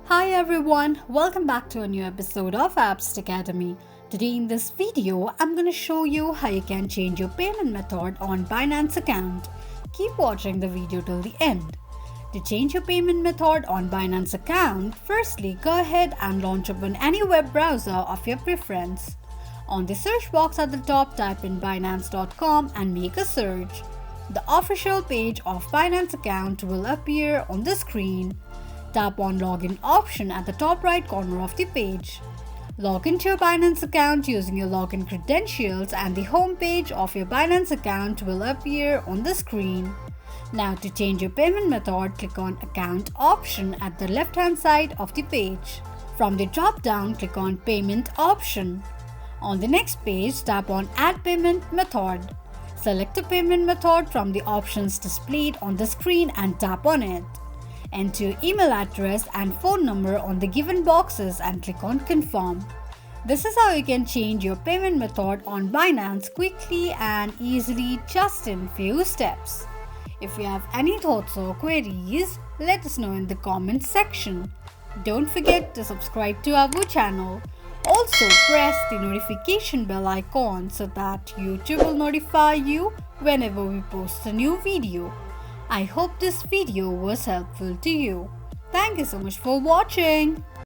Hi everyone, welcome back to a new episode of Apps Academy. Today in this video, I'm going to show you how you can change your payment method on Binance account. Keep watching the video till the end. To change your payment method on Binance account, firstly go ahead and launch open any web browser of your preference. On the search box at the top, type in binance.com and make a search. The official page of Binance account will appear on the screen. Tap on Login option at the top right corner of the page. Log into your Binance account using your login credentials and the home page of your Binance account will appear on the screen. Now to change your payment method, click on Account option at the left hand side of the page. From the drop down, click on Payment option. On the next page, tap on Add Payment Method. Select the payment method from the options displayed on the screen and tap on it. Enter your email address and phone number on the given boxes and click on Confirm. This is how you can change your payment method on Binance quickly and easily just in few steps. If you have any thoughts or queries, let us know in the comments section. Don't forget to subscribe to our channel. Also press the notification bell icon so that YouTube will notify you whenever we post a new video. I hope this video was helpful to you. Thank you so much for watching.